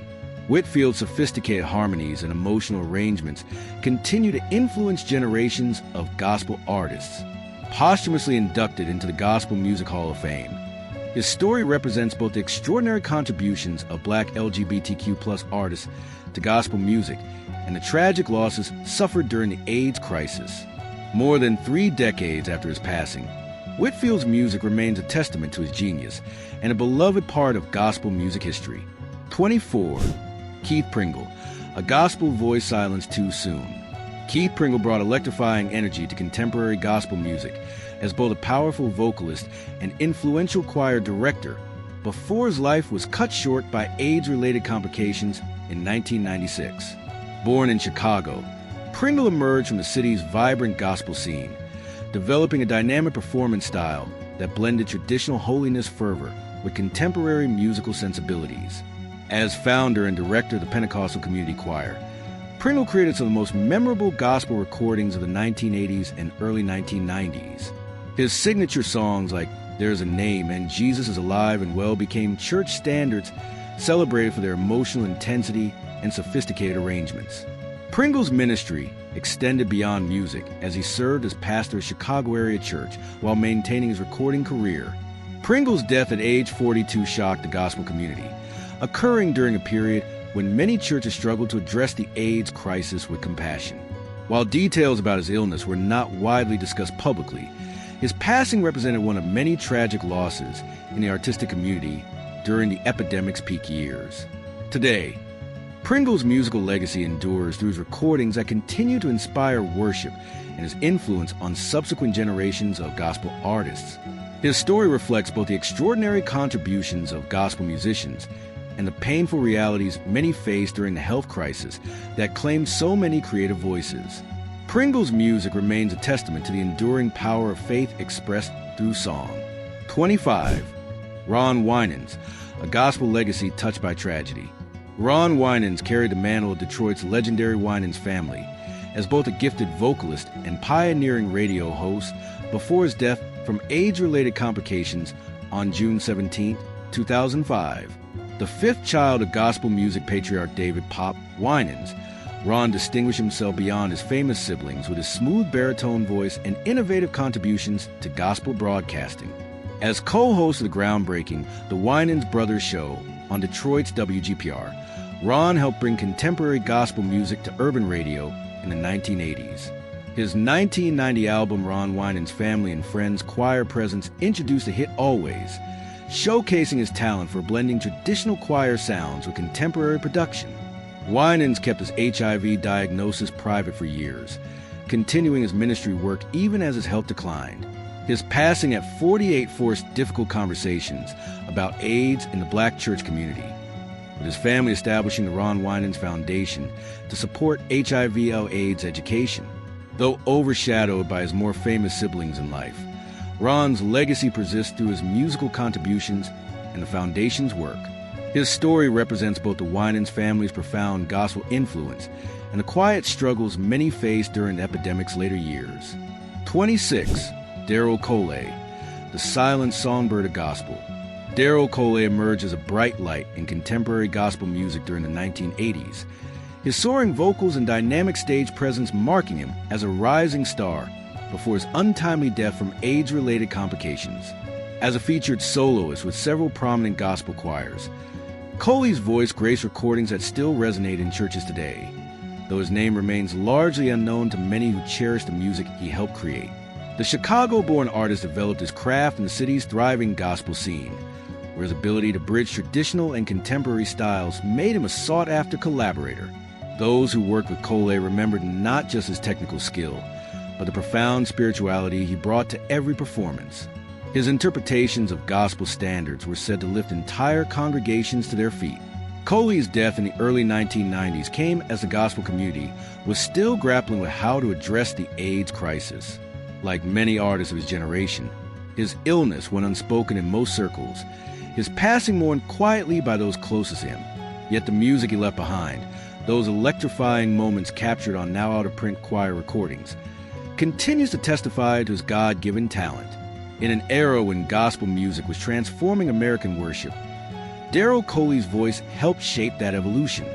Whitfield's sophisticated harmonies and emotional arrangements continue to influence generations of gospel artists. Posthumously inducted into the Gospel Music Hall of Fame, his story represents both the extraordinary contributions of black LGBTQ+ artists to gospel music and the tragic losses suffered during the AIDS crisis. More than 3 decades after his passing, Whitfield's music remains a testament to his genius and a beloved part of gospel music history. 24. Keith Pringle, a gospel voice silenced too soon. Keith Pringle brought electrifying energy to contemporary gospel music as both a powerful vocalist and influential choir director before his life was cut short by AIDS-related complications in 1996. Born in Chicago, Pringle emerged from the city's vibrant gospel scene, developing a dynamic performance style that blended traditional holiness fervor with contemporary musical sensibilities. As founder and director of the Pentecostal Community Choir, Pringle created some of the most memorable gospel recordings of the 1980s and early 1990s. His signature songs like There's a Name and Jesus is Alive and Well became church standards, celebrated for their emotional intensity and sophisticated arrangements. Pringle's ministry extended beyond music as he served as pastor of Chicago area church while maintaining his recording career. Pringle's death at age 42 shocked the gospel community, occurring during a period when many churches struggled to address the AIDS crisis with compassion. While details about his illness were not widely discussed publicly, his passing represented one of many tragic losses in the artistic community during the epidemic's peak years. Today, Pringle's musical legacy endures through his recordings that continue to inspire worship and his influence on subsequent generations of gospel artists. His story reflects both the extraordinary contributions of gospel musicians and the painful realities many faced during the health crisis that claimed so many creative voices. Pringle's music remains a testament to the enduring power of faith expressed through song. 25. Ron Winans, a gospel legacy touched by tragedy. Ron Winans carried the mantle of Detroit's legendary Winans family as both a gifted vocalist and pioneering radio host before his death from AIDS-related complications on June 17, 2005. The fifth child of gospel music patriarch David "Pop" Winans, Ron distinguished himself beyond his famous siblings with his smooth baritone voice and innovative contributions to gospel broadcasting. As co-host of the groundbreaking The Winans Brothers Show on Detroit's WGPR, Ron helped bring contemporary gospel music to urban radio in the 1980s. His 1990 album Ron Winans Family and Friends Choir Presence introduced the hit Always, showcasing his talent for blending traditional choir sounds with contemporary production. Winans kept his HIV diagnosis private for years, continuing his ministry work even as his health declined. His passing at 48 forced difficult conversations about AIDS in the black church community, with his family establishing the Ron Winans Foundation to support HIV/AIDS education. Though overshadowed by his more famous siblings in life, Ron's legacy persists through his musical contributions and the Foundation's work. His story represents both the Winans family's profound gospel influence and the quiet struggles many faced during the epidemic's later years. 26. Daryl Cole, the silent songbird of gospel. Daryl Cole emerged as a bright light in contemporary gospel music during the 1980s, his soaring vocals and dynamic stage presence marking him as a rising star before his untimely death from AIDS-related complications. As a featured soloist with several prominent gospel choirs, Cole's voice graced recordings that still resonate in churches today, though his name remains largely unknown to many who cherish the music he helped create. The Chicago-born artist developed his craft in the city's thriving gospel scene, where his ability to bridge traditional and contemporary styles made him a sought-after collaborator. Those who worked with Cole remembered not just his technical skill, but the profound spirituality he brought to every performance. His interpretations of gospel standards were said to lift entire congregations to their feet. Cole's death in the early 1990s came as the gospel community was still grappling with how to address the AIDS crisis. Like many artists of his generation, his illness went unspoken in most circles, his passing mourned quietly by those closest to him. Yet the music he left behind, those electrifying moments captured on now out-of-print choir recordings, continues to testify to his God-given talent. In an era when gospel music was transforming American worship, Daryl Cole's voice helped shape that evolution.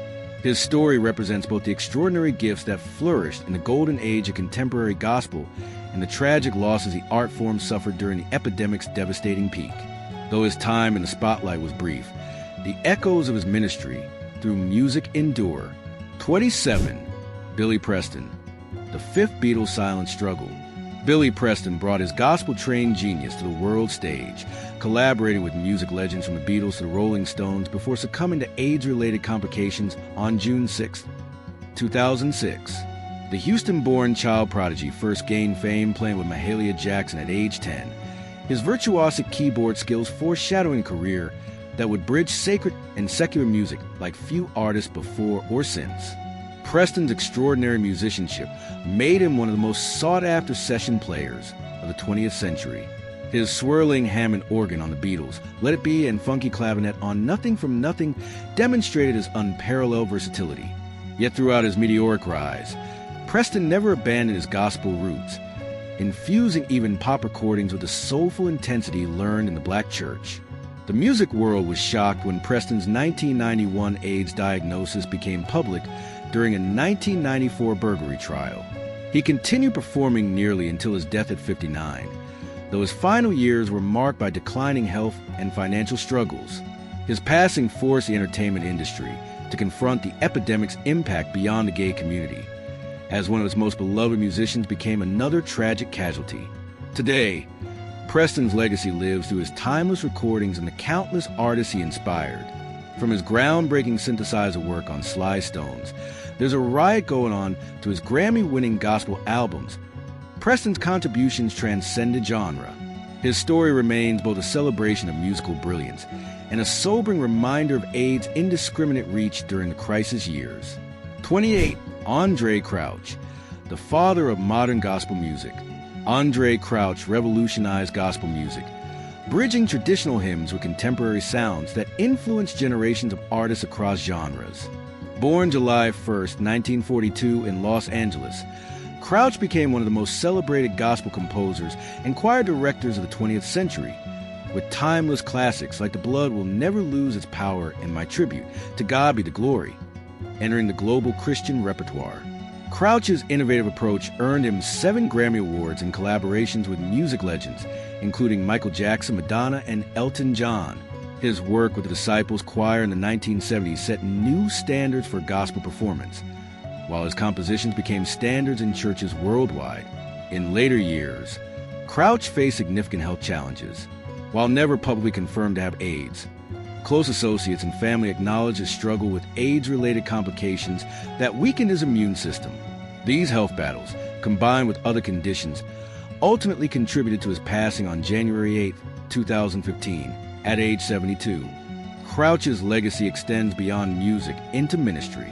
His story represents both the extraordinary gifts that flourished in the golden age of contemporary gospel and the tragic losses the art form suffered during the epidemic's devastating peak. Though his time in the spotlight was brief, the echoes of his ministry through music endure. 27. Billy Preston, the fifth Beatles' silent struggle. Billy Preston brought his gospel-trained genius to the world stage, collaborating with music legends from the Beatles to the Rolling Stones before succumbing to AIDS-related complications on June 6, 2006. The Houston-born child prodigy first gained fame playing with Mahalia Jackson at age 10, his virtuosic keyboard skills foreshadowing a career that would bridge sacred and secular music like few artists before or since. Preston's extraordinary musicianship made him one of the most sought-after session players of the 20th century. His swirling Hammond organ on the Beatles, Let It Be, and funky clavinet on Nothing from Nothing demonstrated his unparalleled versatility. Yet throughout his meteoric rise, Preston never abandoned his gospel roots, infusing even pop recordings with the soulful intensity learned in the black church. The music world was shocked when Preston's 1991 AIDS diagnosis became public during a 1994 burglary trial. He continued performing nearly until his death at 59, though his final years were marked by declining health and financial struggles. His passing forced the entertainment industry to confront the epidemic's impact beyond the gay community, as one of his most beloved musicians became another tragic casualty. Today, Preston's legacy lives through his timeless recordings and the countless artists he inspired. From his groundbreaking synthesizer work on Sly Stones, there's a riot going on to his Grammy-winning gospel albums. Preston's contributions transcended genre. His story remains both a celebration of musical brilliance and a sobering reminder of AIDS' indiscriminate reach during the crisis years. 28. Andraé Crouch, the father of modern gospel music. Andraé Crouch revolutionized gospel music, bridging traditional hymns with contemporary sounds that influenced generations of artists across genres. Born July 1, 1942 in Los Angeles, Crouch became one of the most celebrated gospel composers and choir directors of the 20th century, with timeless classics like The Blood Will Never Lose Its Power and My Tribute, To God Be the Glory, entering the global Christian repertoire. Crouch's innovative approach earned him 7 Grammy Awards in collaborations with music legends, including Michael Jackson, Madonna, and Elton John. His work with the Disciples Choir in the 1970s set new standards for gospel performance, while his compositions became standards in churches worldwide. In later years, Crouch faced significant health challenges. While never publicly confirmed to have AIDS, close associates and family acknowledged his struggle with AIDS-related complications that weakened his immune system. These health battles, combined with other conditions, ultimately contributed to his passing on January 8, 2015, at age 72. Crouch's legacy extends beyond music into ministry.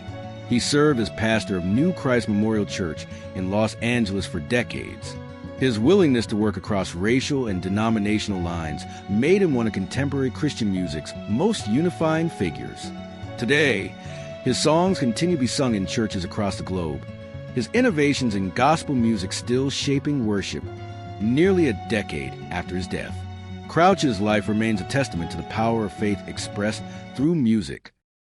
He served as pastor of New Christ Memorial Church in Los Angeles for decades. His willingness to work across racial and denominational lines made him one of contemporary Christian music's most unifying figures. Today, his songs continue to be sung in churches across the globe, his innovations in gospel music still shaping worship nearly a decade after his death. Crouch's life remains a testament to the power of faith expressed through music.